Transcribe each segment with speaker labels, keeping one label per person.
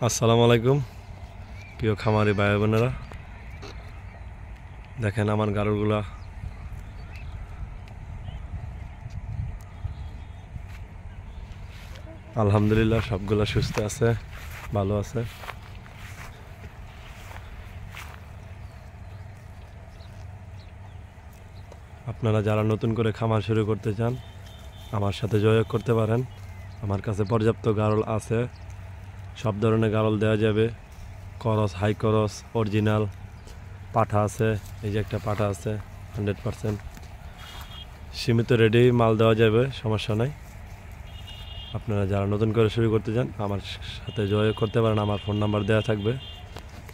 Speaker 1: আসসালামু আলাইকুম প্রিয় খামারি ভাই বোনেরা, দেখেন আমার গাড়লগুলা আলহামদুলিল্লাহ সবগুলা সুস্থ আছে, ভালো আছে। আপনারা যারা নতুন করে খামার শুরু করতে চান আমার সাথে যোগাযোগ করতে পারেন। আমার কাছে পর্যাপ্ত গাড়ল আছে, সব ধরনের গাড়ল দেওয়া যাবে। করস, হাই করস, অরিজিনাল পাঠা আছে। এই যে একটা পাঠা আছে 100% সীমিত রেডি মাল দেওয়া যাবে, সমস্যা নাই। আপনারা যারা নতুন করে শুরু করতে চান আমার সাথে যোগাযোগ করতে পারেন। আমার ফোন নাম্বার দেওয়া থাকবে,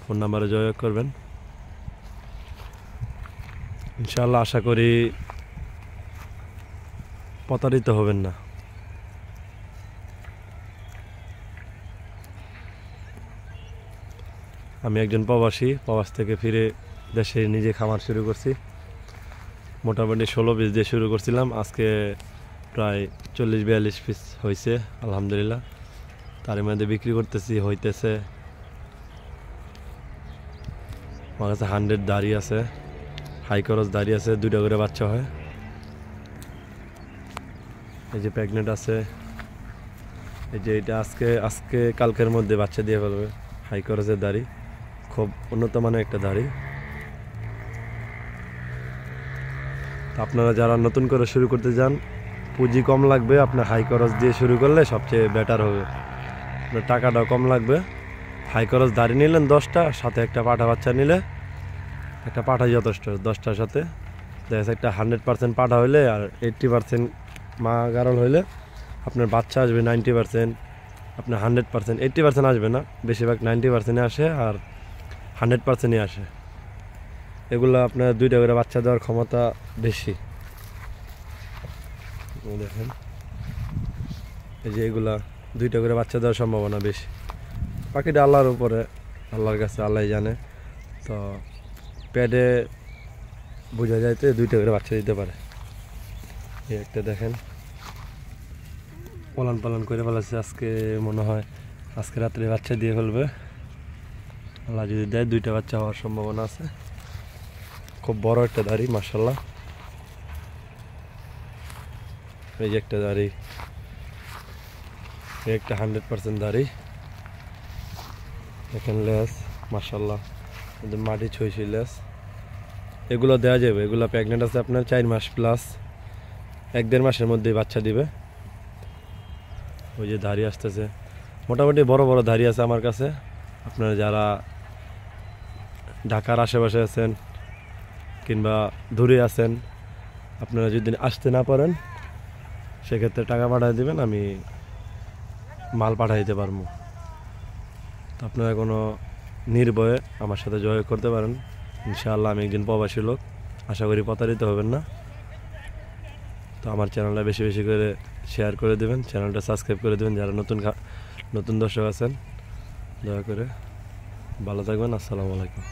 Speaker 1: ফোন নাম্বারে যোগাযোগ করবেন। ইনশাআল্লাহ আশা করি প্রতারিত হবেন না। আমি একজন প্রবাস থেকে ফিরে দেশে নিজে খামার শুরু করছি। মোটামুটি 16 পিস দিয়ে শুরু করছিলাম, আজকে প্রায় 40-42 পিস হয়েছে আলহামদুলিল্লাহ। তার মধ্যে বিক্রি করতেছি, হইতেছে। আমার কাছে 100 দাড়ি আছে, হাই খরচ দাড়ি আছে, 2টা করে বাচ্চা হয়। এই যে প্রেগনেন্ট আছে, এই যে এটা আজকে কালকের মধ্যে বাচ্চা দিয়ে ফেলবে। হাই খরচের দাড়ি, খুব উন্নত মানের একটা দাড়ি। আপনারা যারা নতুন করে শুরু করতে চান, পুঁজি কম লাগবে, আপনার হাই খরচ দিয়ে শুরু করলে সবচেয়ে বেটার হবে। আপনার টাকাটাও কম লাগবে। হাই খরচ দাড়ি নিলেন 10টা, সাথে একটা পাঠা বাচ্চা নিলে একটা পাঠাই যথেষ্ট। 10টার সাথে দেখা যাচ্ছে একটা 100% পাঠা হইলে আর 80% মা গারল হইলে আপনার বাচ্চা আসবে 90%। আপনার 100%, 80% আসবে না, বেশিরভাগ 90%-এ আসে আর 100%-ই আসে। এগুলো আপনার 2টা করে বাচ্চা দেওয়ার ক্ষমতা বেশি। দেখেন এই যে এগুলা 2টা করে বাচ্চা দেওয়ার সম্ভাবনা বেশি। বাকিটা আল্লাহর উপরে, আল্লাহর কাছে, আল্লাহ জানে। তো প্যাডে বোঝা যায় তো 2টা করে বাচ্চা দিতে পারে। এই একটা দেখেন পালন করে ফেলাচ্ছে, আজকে মনে হয় আজকে রাত্রে বাচ্চা দিয়ে ফেলবে। আল্লাহ যদি দেয় 2টা বাচ্চা হওয়ার সম্ভাবনা আছে। খুব বড় একটা দাড়ি মাশাআল্লাহ। এই যে একটা দাড়ি, এই একটা 100% দাড়ি। দেখেন লেস মাশাআল্লাহ, মাটি ছুঁই লেস। এগুলো দেওয়া যাবে, এগুলো প্রেগনেন্ট আছে আপনার 4 মাস প্লাস, 1-1.5 মাসের মধ্যে বাচ্চা দিবে। ওই যে দাড়ি আসতেছে, মোটামুটি বড় বড় দাড়ি আছে আমার কাছে। আপনারা যারা ঢাকার আশেপাশে আছেন কিংবা দূরে আছেন, আপনারা যদি আসতে না পারেন সেক্ষেত্রে টাকা পাঠিয়ে দেবেন, আমি মাল পাঠিয়ে দিতে পারবো। তো আপনারা কোনো নির্ভয়ে আমার সাথে যোগাযোগ করতে পারেন। ইনশাআল্লাহ আমি একজন প্রবাসী লোক, আশা করি প্রতারিত হবেন না। তো আমার চ্যানেলটা বেশি বেশি করে শেয়ার করে দেবেন, চ্যানেলটা সাবস্ক্রাইব করে দেবেন যারা নতুন দর্শক আছেন। দয়া করে ভালো থাকবেন। আসসালামু আলাইকুম।